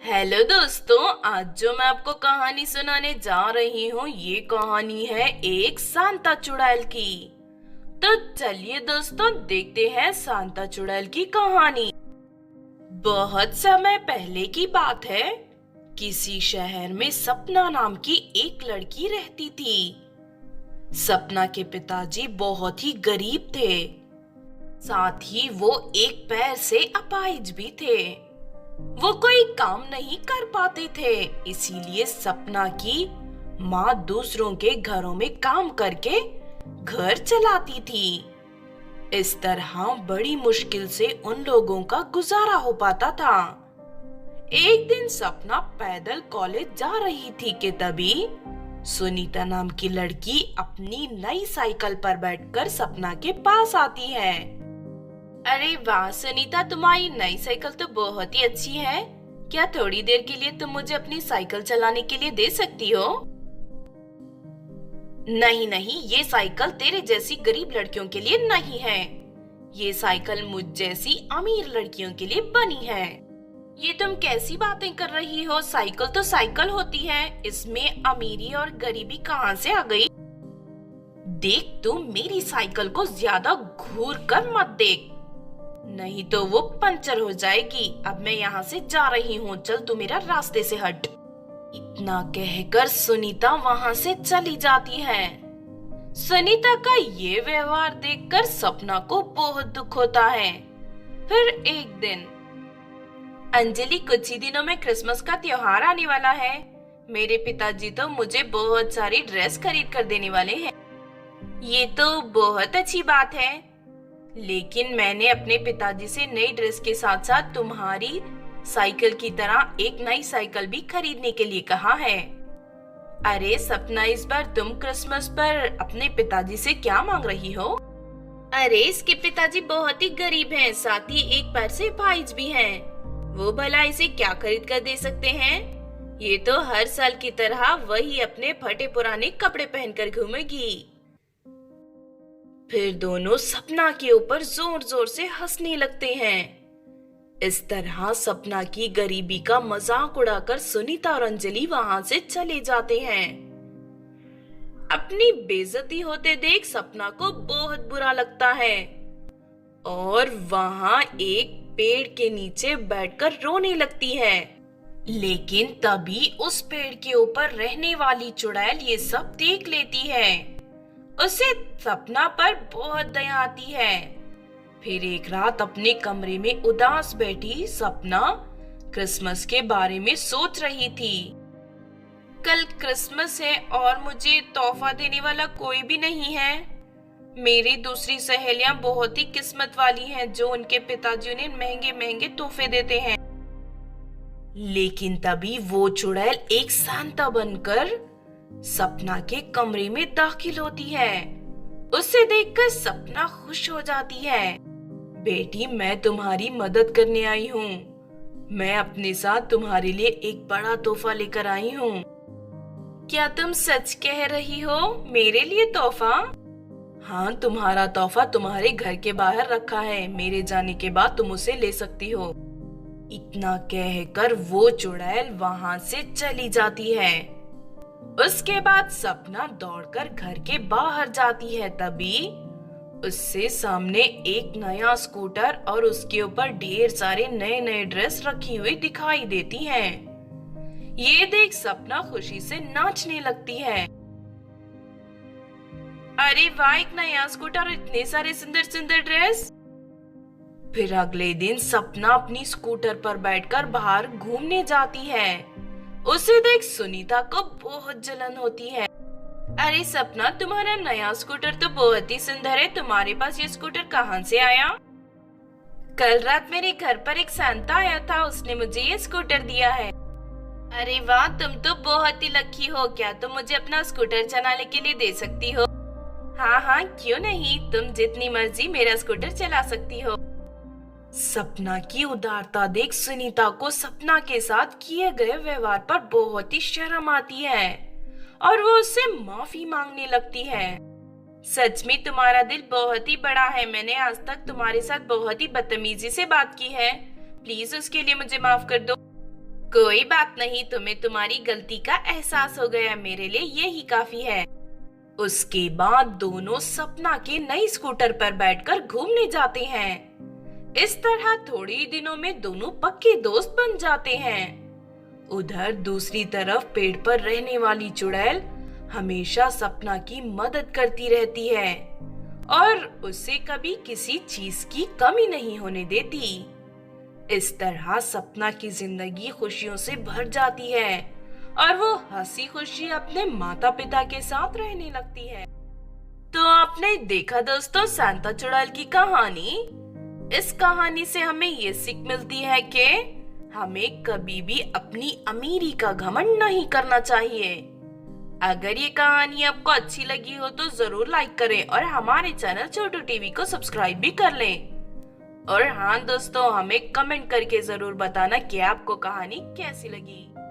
Hello दोस्तों, आज जो मैं आपको कहानी सुनाने जा रही हूँ ये कहानी है एक सांता चुड़ैल की। तो चलिए दोस्तों, देखते हैं सांता चुड़ैल की कहानी। बहुत समय पहले की बात है। किसी शहर में सपना नाम की एक लड़की रहती थी। सपना के पिताजी बहुत ही गरीब थे। साथ ही वो एक पैर से अपाहिज भी थे। वो कोई काम नहीं कर पाते थे, इसीलिए सपना की माँ दूसरों के घरों में काम करके घर चलाती थी। इस तरह बड़ी मुश्किल से उन लोगों का गुजारा हो पाता था। एक दिन सपना पैदल कॉलेज जा रही थी कि तभी सुनीता नाम की लड़की अपनी नई साइकिल पर बैठकर सपना के पास आती है। अरे वाह सुनीता, तुम्हारी नई साइकिल तो बहुत ही अच्छी है। क्या थोड़ी देर के लिए तुम मुझे अपनी साइकिल चलाने के लिए दे सकती हो? नहीं नहीं, ये साइकिल तेरे जैसी गरीब लड़कियों के लिए नहीं है। ये साइकिल मुझ जैसी अमीर लड़कियों के लिए बनी है। ये तुम कैसी बातें कर रही हो? साइकिल तो साइकिल होती है, इसमें अमीरी और गरीबी कहाँ से आ गई? देख, तुम मेरी साइकिल को ज्यादा घूर कर मत देख, नहीं तो वो पंचर हो जाएगी। अब मैं यहाँ से जा रही हूँ, चल तू मेरा रास्ते से हट। इतना कहकर सुनीता वहाँ से चली जाती है। सुनीता का ये व्यवहार देखकर सपना को बहुत दुख होता है। फिर एक दिन, अंजलि, कुछ ही दिनों में क्रिसमस का त्योहार आने वाला है। मेरे पिताजी तो मुझे बहुत सारी ड्रेस खरीद कर देने वाले हैं। ये तो बहुत अच्छी बात है, लेकिन मैंने अपने पिताजी से नई ड्रेस के साथ साथ तुम्हारी साइकिल की तरह एक नई साइकिल भी खरीदने के लिए कहा है। अरे सपना, इस बार तुम क्रिसमस पर अपने पिताजी से क्या मांग रही हो? अरे इसके पिताजी बहुत ही गरीब हैं, साथ ही एक पैर से अपाहिज भी हैं। वो भला इसे क्या खरीद कर दे सकते हैं? ये तो हर साल की तरह वही अपने फटे पुराने कपड़े पहनकर घूमेगी। फिर दोनों सपना के ऊपर जोर जोर से हंसने लगते हैं। इस तरह सपना की गरीबी का मजाक उड़ाकर सुनीता और अंजलि वहां से चले जाते हैं। अपनी बेइज्जती होते देख सपना को बहुत बुरा लगता है और वहां एक पेड़ के नीचे बैठकर रोने लगती है। लेकिन तभी उस पेड़ के ऊपर रहने वाली चुड़ैल ये सब देख लेती है। उसे सपना पर बहुत दया आती है। फिर एक रात अपने कमरे में उदास बैठी सपना क्रिसमस के बारे में सोच रही थी। कल क्रिसमस है और मुझे तोहफा देने वाला कोई भी नहीं है। मेरी दूसरी सहेलियां बहुत ही किस्मत वाली हैं जो उनके पिताजी उन्हें महंगे महंगे तोहफे देते हैं। लेकिन तभी वो चुड़ैल एक सांता बनकर सपना के कमरे में दाखिल होती है। उसे देखकर सपना खुश हो जाती है। बेटी, मैं तुम्हारी मदद करने आई हूँ। मैं अपने साथ तुम्हारे लिए एक बड़ा तोहफा लेकर आई हूँ। क्या तुम सच कह रही हो? मेरे लिए तोहफा? हाँ, तुम्हारा तोहफा तुम्हारे घर के बाहर रखा है। मेरे जाने के बाद तुम उसे ले सकती हो। इतना कहकर वो चुड़ैल वहां से चली जाती है। उसके बाद सपना दौड़कर घर के बाहर जाती है। तभी उससे सामने एक नया स्कूटर और उसके ऊपर ढेर सारे नए नए ड्रेस रखी हुई दिखाई देती हैं। ये देख सपना खुशी से नाचने लगती है। अरे वाह, एक नया स्कूटर और इतने सारे सुंदर सुंदर ड्रेस। फिर अगले दिन सपना अपनी स्कूटर पर बैठकर बाहर घूमने जाती है। उसे देख सुनीता को बहुत जलन होती है। अरे सपना, तुम्हारा नया स्कूटर तो बहुत ही सुंदर है। तुम्हारे पास ये स्कूटर कहाँ से आया? कल रात मेरे घर पर एक सांता आया था, उसने मुझे ये स्कूटर दिया है। अरे वाह, तुम तो बहुत ही लकी हो। क्या तुम मुझे अपना स्कूटर चलाने के लिए दे सकती हो? हाँ हाँ, क्यों नहीं, तुम जितनी मर्जी मेरा स्कूटर चला सकती हो। सपना की उदारता देख सुनीता को सपना के साथ किए गए व्यवहार पर बहुत ही शर्म आती है और वो उससे माफी मांगने लगती है। सच में तुम्हारा दिल बहुत ही बड़ा है। मैंने आज तक तुम्हारे साथ बहुत ही बदतमीजी से बात की है। प्लीज उसके लिए मुझे माफ कर दो। कोई बात नहीं, तुम्हें तुम्हारी गलती का एहसास हो गया, मेरे लिए यही काफी है। उसके बाद दोनों सपना के नई स्कूटर पर बैठकर घूमने जाते हैं। इस तरह थोड़े ही दिनों में दोनों पक्के दोस्त बन जाते हैं। उधर दूसरी तरफ पेड़ पर रहने वाली चुड़ैल हमेशा सपना की मदद करती रहती है और उसे कभी किसी चीज की कमी नहीं होने देती। इस तरह सपना की जिंदगी खुशियों से भर जाती है और वो हंसी खुशी अपने माता पिता के साथ रहने लगती है। तो आपने देखा दोस्तों सांता चुड़ैल की कहानी। इस कहानी से हमें ये सीख मिलती है कि हमें कभी भी अपनी अमीरी का घमंड नहीं करना चाहिए। अगर ये कहानी आपको अच्छी लगी हो तो जरूर लाइक करें और हमारे चैनल छोटू टीवी को सब्सक्राइब भी कर लें। और हाँ दोस्तों, हमें कमेंट करके जरूर बताना कि आपको कहानी कैसी लगी।